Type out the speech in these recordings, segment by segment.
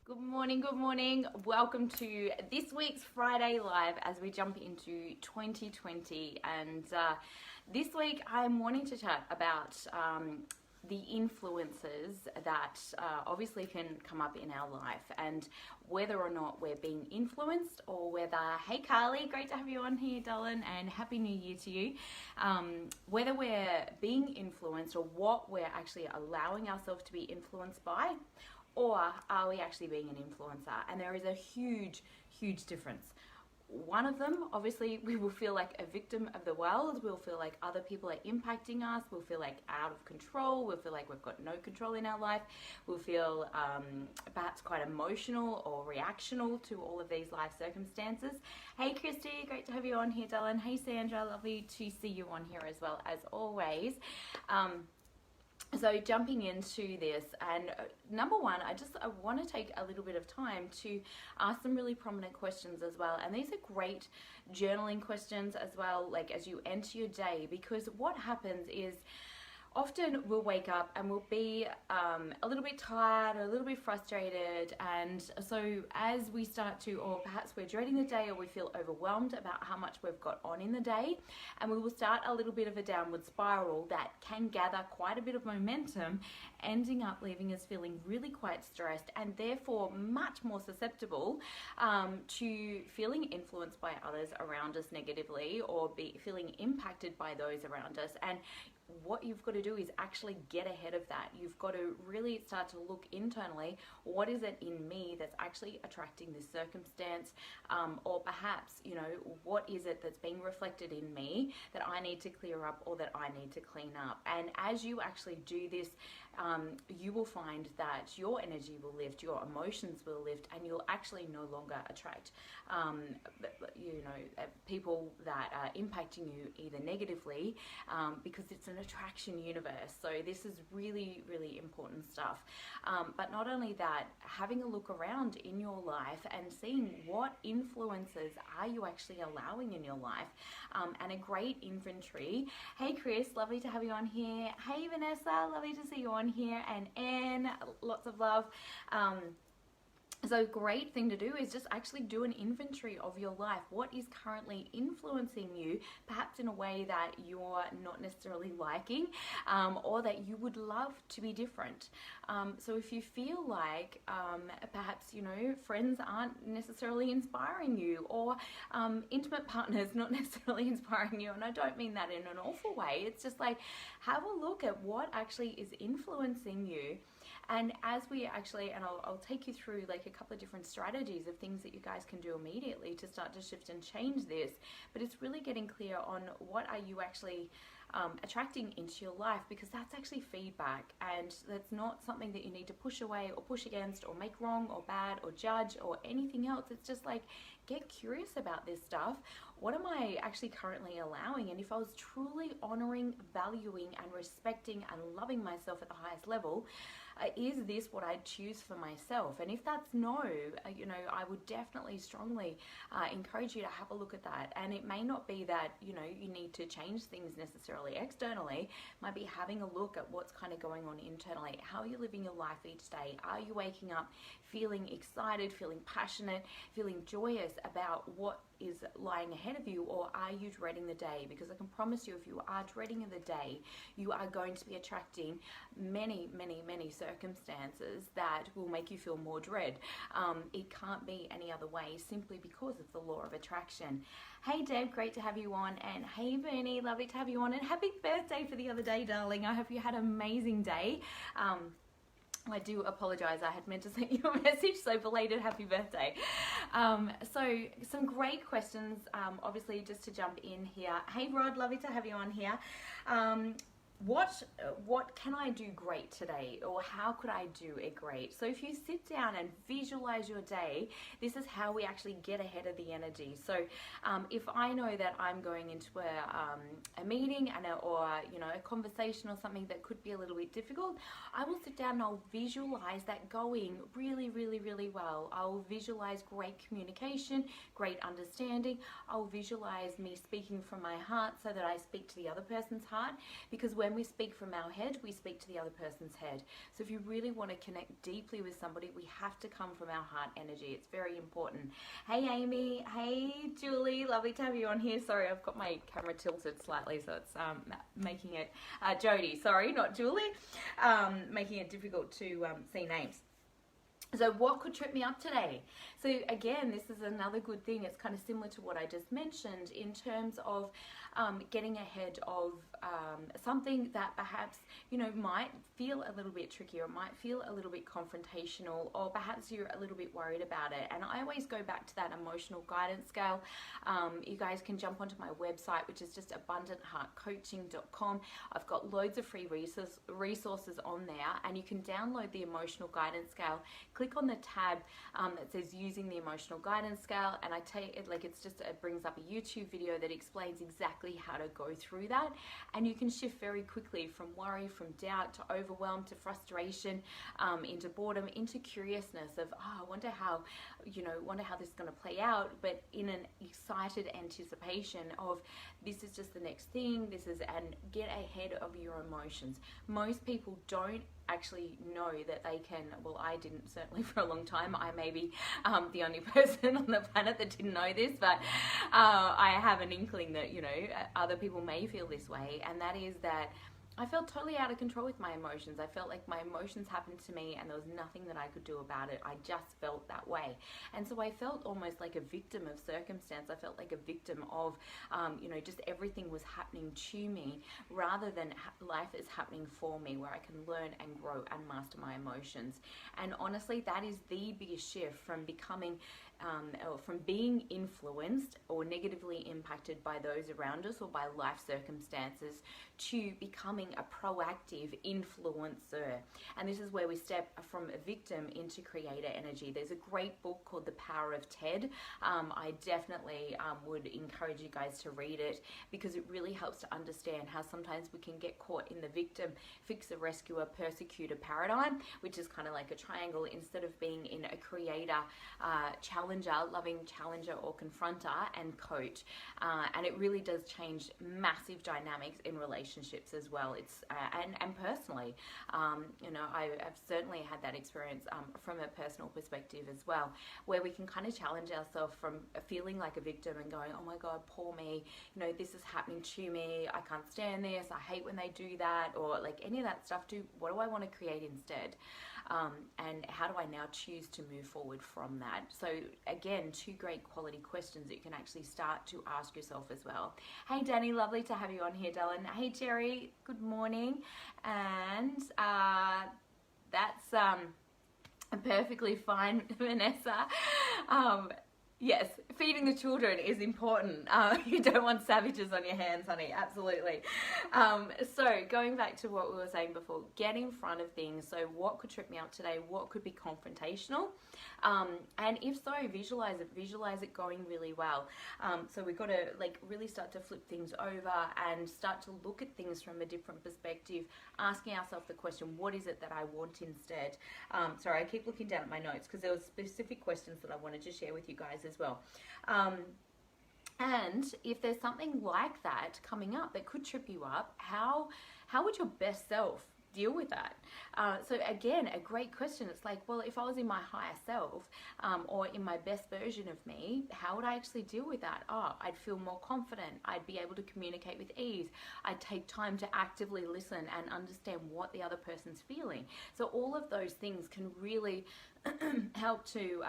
Good morning, good morning. Welcome to this week's Friday Live as we jump into 2020. And this week I'm wanting to chat about the influences that obviously can come up in our life and whether or not we're being influenced or whether, hey Carly, great to have you on here, darling, and Happy New Year to you. Whether we're being influenced or what we're actually allowing ourselves to be influenced by, or are we actually being an influencer? And there is a huge, huge difference. One of them, obviously, we will feel like a victim of the world. We'll feel like other people are impacting us. We'll feel like out of control. We'll feel like we've got no control in our life. We'll feel perhaps quite emotional or reactional to all of these life circumstances. Hey, Christy, great to have you on here, darling. Hey, Sandra, lovely to see you on here as well, as always. So jumping into this, and number one, I want to take a little bit of time to ask some really prominent questions as well. And these are great journaling questions as well, like as you enter your day, because what happens is often we'll wake up and we'll be a little bit tired, a little bit frustrated, and so as we start to, or perhaps we're dreading the day, or we feel overwhelmed about how much we've got on in the day, and we will start a little bit of a downward spiral that can gather quite a bit of momentum, ending up leaving us feeling really quite stressed and therefore much more susceptible to feeling influenced by others around us negatively, or be feeling impacted by those around us. And what you've got to do is actually get ahead of that. You've got to really start to look internally. What is it in me that's actually attracting this circumstance? Or perhaps, what is it that's being reflected in me that I need to clear up or that I need to clean up? And as you actually do this, you will find that your energy will lift, your emotions will lift, and you'll actually no longer attract, people that are impacting you either negatively, because it's an attraction universe. So this is really, really important stuff. But not only that, having a look around in your life and seeing what influences are you actually allowing in your life, and a great inventory. Hey Chris, lovely to have you on here. Hey Vanessa, lovely to see you on here. And Anne, lots of love. So a great thing to do is just actually do an inventory of your life. What is currently influencing you, perhaps in a way that you're not necessarily liking, or that you would love to be different. So if you feel like perhaps, friends aren't necessarily inspiring you, or intimate partners not necessarily inspiring you, and I don't mean that in an awful way, it's just like, have a look at what actually is influencing you. And as we actually, and I'll take you through like a couple of different strategies of things that you guys can do immediately to start to shift and change this, but it's really getting clear on what are you actually attracting into your life, because that's actually feedback, and that's not something that you need to push away or push against or make wrong or bad or judge or anything else. It's just like, get curious about this stuff. What am I actually currently allowing? And if I was truly honoring, valuing and respecting and loving myself at the highest level, is this what I'd choose for myself? And if that's no, I would definitely strongly encourage you to have a look at that. And it may not be that, you need to change things necessarily externally. It might be having a look at what's kind of going on internally. How are you living your life each day? Are you waking up feeling excited, feeling passionate, feeling joyous about what is lying ahead of you, or are you dreading the day? Because I can promise you, if you are dreading the day, you are going to be attracting many, many, many circumstances that will make you feel more dread. It can't be any other way, simply because of the law of attraction. Hey Deb, great to have you on, and hey Bernie, lovely to have you on, and happy birthday for the other day, darling. I hope you had an amazing day. I do apologize, I had meant to send you a message, so belated happy birthday. So some great questions, obviously, just to jump in here. Hey Rod, lovely to have you on here. What can I do great today, or how could I do it great? So if you sit down and visualize your day, this is how we actually get ahead of the energy. So if I know that I'm going into a meeting or a conversation or something that could be a little bit difficult, I will sit down and I'll visualize that going really, really, really well. I'll visualize great communication, great understanding. I'll visualize me speaking from my heart so that I speak to the other person's heart, because we're when we speak from our head, we speak to the other person's head. So if you really want to connect deeply with somebody, we have to come from our heart energy. It's very important. Hey Amy, hey Julie, lovely to have you on here. Sorry, I've got my camera tilted slightly, so it's making it, Jody, sorry, not Julie, making it difficult to see names. So what could trip me up today? So again, this is another good thing. It's kind of similar to what I just mentioned in terms of getting ahead of something that perhaps, you know, might feel a little bit tricky, or might feel a little bit confrontational, or perhaps you're a little bit worried about it. And I always go back to that emotional guidance scale. You guys can jump onto my website, which is just abundantheartcoaching.com. I've got loads of free resources on there, and you can download the emotional guidance scale. Click on the tab that says using the emotional guidance scale, and I take it, like, it brings up a YouTube video that explains exactly how to go through that. And you can shift very quickly from worry, from doubt, to overwhelm, to frustration, into boredom, into curiousness of, I wonder how this is going to play out, but in an excited anticipation of, this is just the next thing, and get ahead of your emotions. Most people don't actually know that they can, well, I didn't, certainly for a long time. I may be the only person on the planet that didn't know this, but I have an inkling that, you know, other people may feel this way, and that is that I felt totally out of control with my emotions. I felt like my emotions happened to me and there was nothing that I could do about it. I just felt that way. And so I felt almost like a victim of circumstance. I felt like a victim of, just everything was happening to me, rather than life is happening for me, where I can learn and grow and master my emotions. And honestly, that is the biggest shift from becoming or from being influenced or negatively impacted by those around us or by life circumstances, to becoming a proactive influencer. And this is where we step from a victim into creator energy. There's a great book called The Power of Ted. I definitely would encourage you guys to read it, because it really helps to understand how sometimes we can get caught in the victim, fixer, rescuer, persecutor paradigm, which is kind of like a triangle, instead of being in a creator, loving challenger or confronter and coach. And it really does change massive dynamics in relationships as well. It's and personally, I've certainly had that experience from a personal perspective as well, where we can kind of challenge ourselves from feeling like a victim and going, oh my God, poor me, this is happening to me, I can't stand this, I hate when they do that, or like any of that stuff. What do I want to create instead? And how do I now choose to move forward from that? So again, two great quality questions that you can actually start to ask yourself as well. Hey Danny, lovely to have you on here, Dylan. Hey Jerry, good morning. And that's perfectly fine, Vanessa. Yes, feeding the children is important. You don't want savages on your hands, honey, absolutely. So going back to what we were saying before, get in front of things. So what could trip me up today? What could be confrontational? And if so, visualize it going really well. So we've got to really start to flip things over and start to look at things from a different perspective, asking ourselves the question, what is it that I want instead? Sorry, I keep looking down at my notes because there were specific questions that I wanted to share with you guys as well. And if there's something like that coming up that could trip you up, how would your best self deal with that? So again, a great question. It's like, well, if I was in my higher self, or in my best version of me, how would I actually deal with that? I'd feel more confident. I'd be able to communicate with ease. I'd take time to actively listen and understand what the other person's feeling. So all of those things can really help to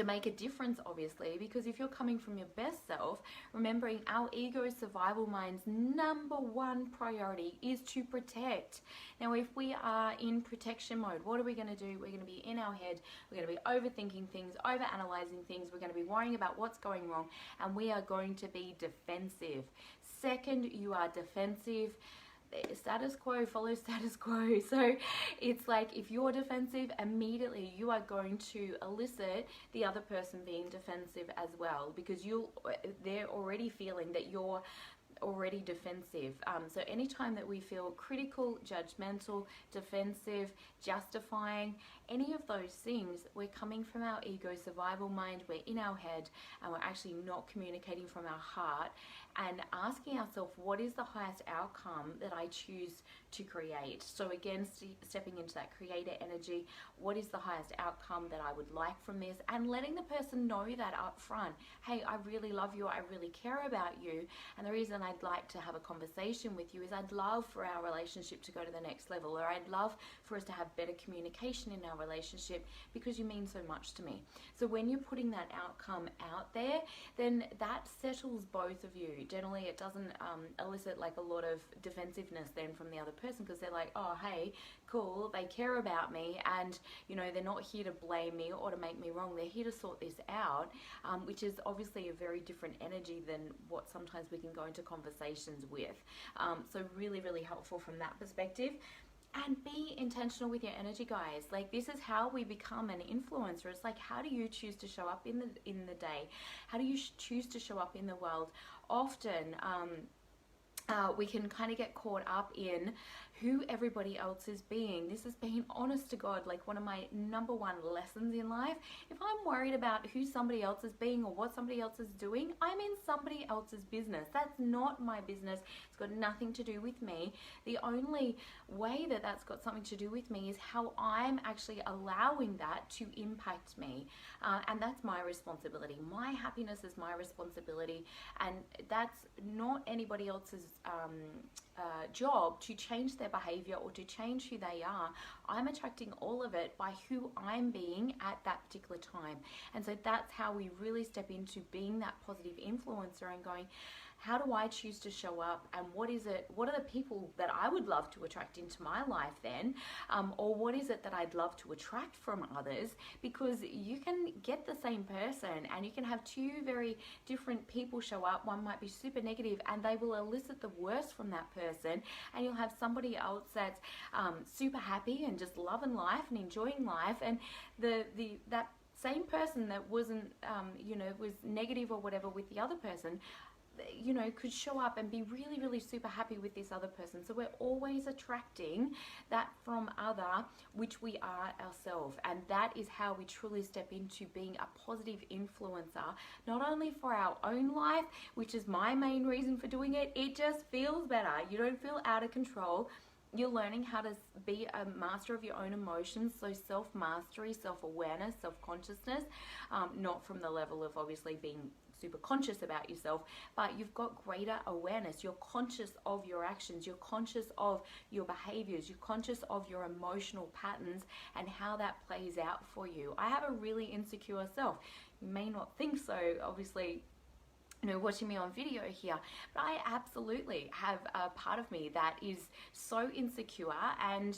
make a difference, obviously, because if you're coming from your best self, remembering our ego survival mind's number one priority is to protect. Now, if we are in protection mode, what are we going to do? We're going to be in our head. We're going to be overthinking things, overanalyzing things. We're going to be worrying about what's going wrong, and we are going to be defensive. Second, you are defensive, status quo follows status quo. So it's like, if you're defensive, immediately you are going to elicit the other person being defensive as well, because they're already feeling that you're already defensive. So anytime that we feel critical, judgmental, defensive, justifying, any of those things, we're coming from our ego survival mind, we're in our head, and we're actually not communicating from our heart and asking ourselves, what is the highest outcome that I choose to create? So again, stepping into that creator energy, what is the highest outcome that I would like from this? And letting the person know that up front. Hey, I really love you, I really care about you, and the reason I'd like to have a conversation with you is I'd love for our relationship to go to the next level, or I'd love for us to have better communication in our relationship because you mean so much to me. So when you're putting that outcome out there, then that settles both of you. Generally, it doesn't elicit like a lot of defensiveness then from the other person, because they're like, oh, hey, cool, they care about me, and you know, they're not here to blame me or to make me wrong, they're here to sort this out, which is obviously a very different energy than what sometimes we can go into conversations with. So really, really helpful from that perspective. And be intentional with your energy, guys. Like, this is how we become an influencer. It's like, how do you choose to show up in the day? How do you choose to show up in the world? Often we can kind of get caught up in who everybody else is being. This is being honest to God, like one of my number one lessons in life. If I'm worried about who somebody else is being or what somebody else is doing, I'm in somebody else's business. That's not my business. It's got nothing to do with me. The only way that that's got something to do with me is how I'm actually allowing that to impact me. And that's my responsibility. My happiness is my responsibility, and that's not anybody else's job to change their behavior or to change who they are. I'm attracting all of it by who I'm being at that particular time. And so that's how we really step into being that positive influencer and going, how do I choose to show up, and what are the people that I would love to attract into my life then, or what is it that I'd love to attract from others? Because you can get the same person and you can have two very different people show up. One might be super negative and they will elicit the worst from that person, and you'll have somebody else that's super happy and just loving life and enjoying life, and that same person that wasn't was negative or whatever with the other person, could show up and be really, really super happy with this other person. So we're always attracting that from other, which we are ourselves. And that is how we truly step into being a positive influencer, not only for our own life, which is my main reason for doing it. It just feels better. You don't feel out of control. You're learning how to be a master of your own emotions, so self-mastery, self-awareness, self-consciousness, not from the level of obviously being super conscious about yourself, but you've got greater awareness. You're conscious of your actions, you're conscious of your behaviors, you're conscious of your emotional patterns and how that plays out for you. I have a really insecure self. You may not think so, obviously, watching me on video here, but I absolutely have a part of me that is so insecure, and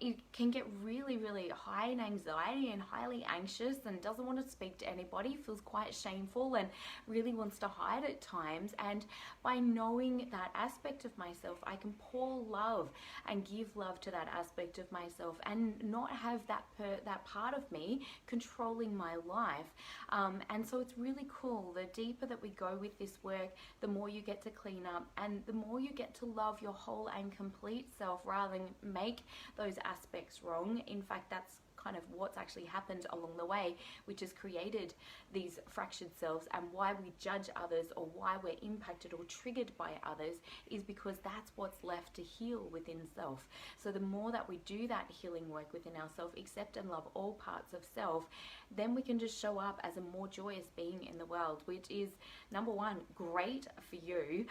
it can get really, really high in anxiety and highly anxious and doesn't want to speak to anybody, feels quite shameful and really wants to hide at times. And by knowing that aspect of myself, I can pour love and give love to that aspect of myself and not have that part of me controlling my life. And so it's really cool. The deeper that we go with this work, the more you get to clean up and the more you get to love your whole and complete self rather than make those aspects wrong. In fact, that's kind of what's actually happened along the way, which has created these fractured selves. And why we judge others or why we're impacted or triggered by others is because that's what's left to heal within self. So the more that we do that healing work within ourselves, accept and love all parts of self, then we can just show up as a more joyous being in the world, which is, number one, great for you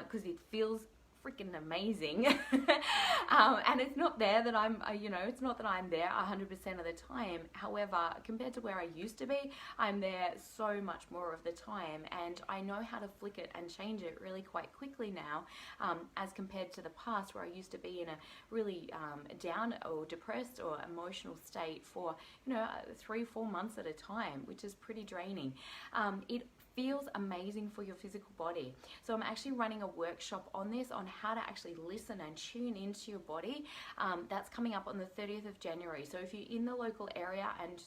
because it feels freaking amazing. And it's not there that I'm, it's not that I'm there 100% of the time. However, compared to where I used to be, I'm there so much more of the time, and I know how to flick it and change it really quite quickly now, as compared to the past where I used to be in a really down or depressed or emotional state for 3-4 months at a time, which is pretty draining. It feels amazing for your physical body. So I'm actually running a workshop on this, on how to actually listen and tune into your body. That's coming up on the 30th of January. So if you're in the local area and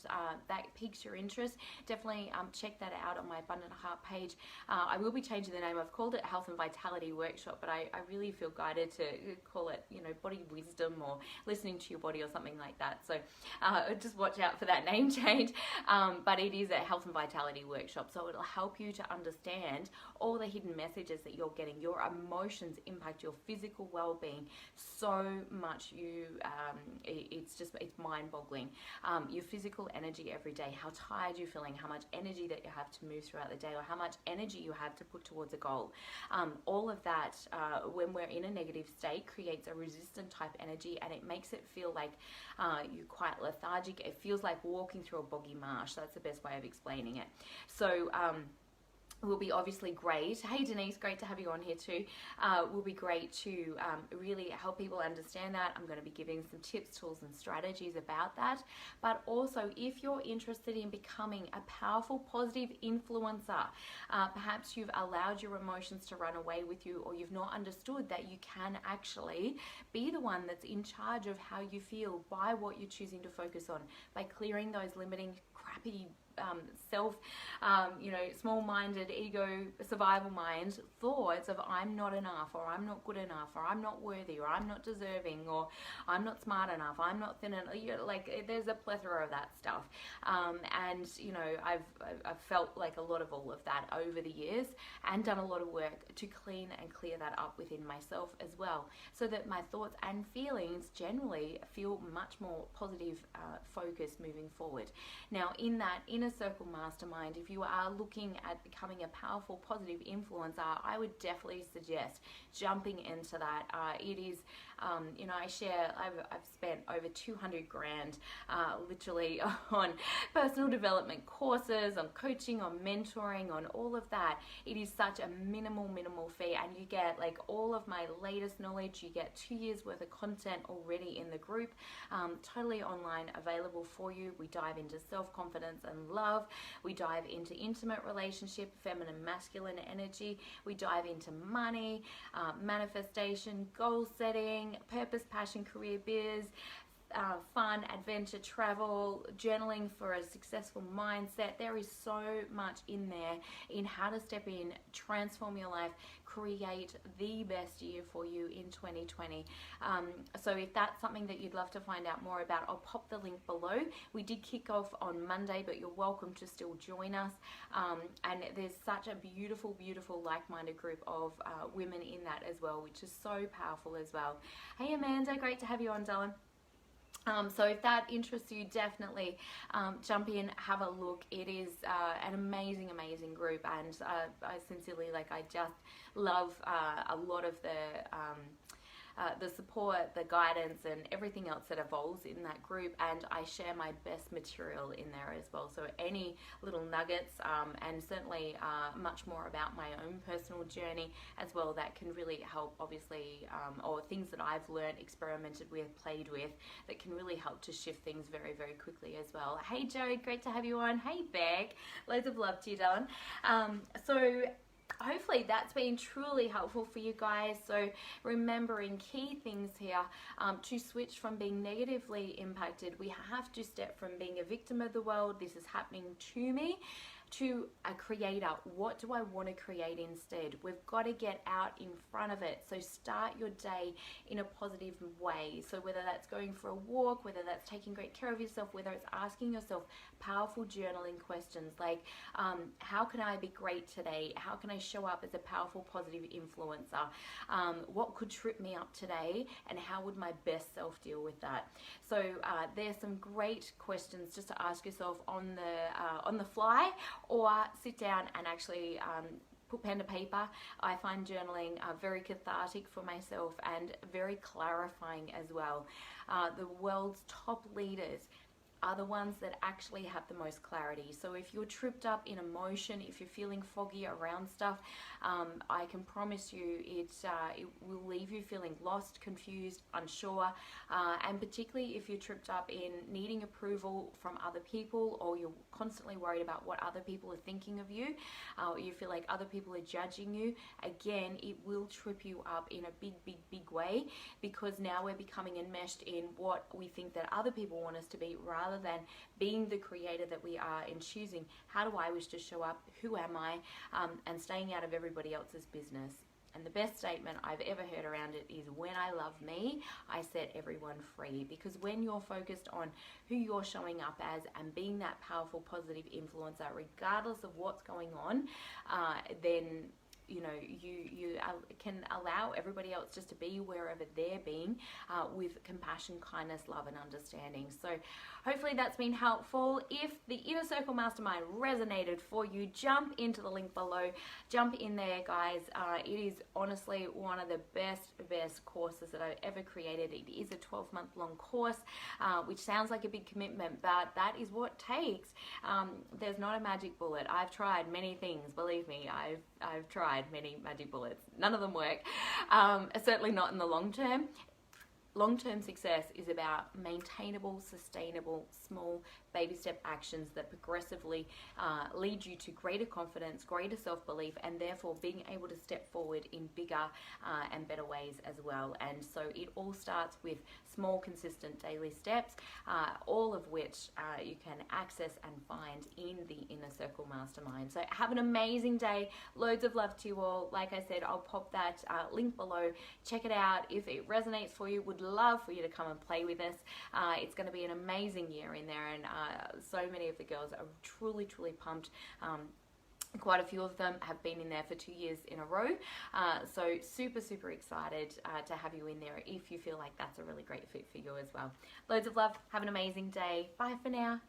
that piques your interest, definitely check that out on my Abundant Heart page. I will be changing the name. I've called it Health and Vitality Workshop, but I really feel guided to call it, Body Wisdom or Listening to Your Body or something like that. So just watch out for that name change. But it is a Health and Vitality Workshop, so it'll help you to understand all the hidden messages that you're getting. Your emotions impact your physical well-being so much. It's mind-boggling. Your physical energy every day, how tired you're feeling, how much energy that you have to move throughout the day, or how much energy you have to put towards a goal. All of that, when we're in a negative state, creates a resistant type energy, and it makes it feel like you're quite lethargic. It feels like walking through a boggy marsh. That's the best way of explaining it. So will be obviously great. Hey Denise, great to have you on here too. Will be great to really help people understand that. I'm going to be giving some tips, tools and strategies about that. But also, if you're interested in becoming a powerful, positive influencer, perhaps you've allowed your emotions to run away with you, or you've not understood that you can actually be the one that's in charge of how you feel by what you're choosing to focus on, by clearing those limiting, crappy small-minded, ego, survival mind thoughts of I'm not enough, or I'm not good enough, or I'm not worthy, or I'm not deserving, or I'm not smart enough, I'm not thin enough. There's a plethora of that stuff, and I've felt like a lot of all of that over the years, and done a lot of work to clean and clear that up within myself as well, so that my thoughts and feelings generally feel much more positive, focused moving forward. Now, in that inner circle mastermind, if you are looking at becoming a powerful, positive influencer, I would definitely suggest jumping into that. It is, I share, I've spent over 200 grand literally on personal development courses, on coaching, on mentoring, on all of that. It is such a minimal fee, and you get like all of my latest knowledge. You get 2 years worth of content already in the group, totally online, available for you. We dive into self-confidence and love. We dive into intimate relationship, feminine, masculine energy. We dive into money, manifestation, goal setting, purpose, passion, career, biz, fun, adventure, travel, journaling for a successful mindset. There is so much in there in how to step in, transform your life, create the best year for you in 2020. So if that's something that you'd love to find out more about, I'll pop the link below. We did kick off on Monday, but you're welcome to still join us. And there's such a beautiful like-minded group of women in that as well, which is so powerful as well. Hey Amanda, great to have you on, darling. So if that interests you, definitely jump in, have a look. It is an amazing group, and I sincerely, I just love a lot of the support, the guidance, and everything else that evolves in that group, and I share my best material in there as well. So any little nuggets, and certainly much more about my own personal journey as well, that can really help, obviously, or things that I've learned, experimented with, played with, that can really help to shift things very quickly as well. Hey Joe, great to have you on. Hey Beck, loads of love to you, darling. So hopefully that's been truly helpful for you guys. So remembering key things here, to switch from being negatively impacted, we have to step from being a victim of the world, this is happening to me, to a creator. What do I want to create instead? We've got to get out in front of it. So start your day in a positive way. So whether that's going for a walk, whether that's taking great care of yourself, whether it's asking yourself powerful journaling questions like, how can I be great today? How can I show up as a powerful, positive influencer? What could trip me up today? And how would my best self deal with that? So there's some great questions just to ask yourself on the fly, or sit down and actually put pen to paper. I find journaling very cathartic for myself and very clarifying as well. The world's top leaders are the ones that actually have the most clarity. So if you're tripped up in emotion, if you're feeling foggy around stuff, I can promise you it will leave you feeling lost, confused, unsure, and particularly if you're tripped up in needing approval from other people, or you're constantly worried about what other people are thinking of you, or you feel like other people are judging you. Again, it will trip you up in a big way, because now we're becoming enmeshed in what we think that other people want us to be, rather than being the creator that we are and choosing, how do I wish to show up, who am I, and staying out of everybody else's business. And the best statement I've ever heard around it is, when I love me, I set everyone free. Because when you're focused on who you're showing up as and being that powerful, positive influencer, regardless of what's going on, then you know, you can allow everybody else just to be wherever they're being, with compassion, kindness, love, and understanding. So hopefully that's been helpful. If the Inner Circle Mastermind resonated for you, jump into the link below. Jump in there, guys. It is honestly one of the best courses that I've ever created. It is a 12-month long course, which sounds like a big commitment, but that is what it takes. There's not a magic bullet. I've tried many things, believe me. I've tried many magic bullets. None of them work. Certainly not in the long term. Long-term success is about maintainable, sustainable, small baby step actions that progressively lead you to greater confidence, greater self-belief, and therefore being able to step forward in bigger and better ways as well. And so it all starts with small, consistent daily steps, all of which you can access and find in the Inner Circle Mastermind. So have an amazing day. Loads of love to you all. Like I said, I'll pop that link below. Check it out. If it resonates for you, would love for you to come and play with us. It's going to be an amazing year in there, and so many of the girls are truly pumped. Quite a few of them have been in there for 2 years in a row. So super excited to have you in there if you feel like that's a really great fit for you as well. Loads of love. Have an amazing day. Bye for now.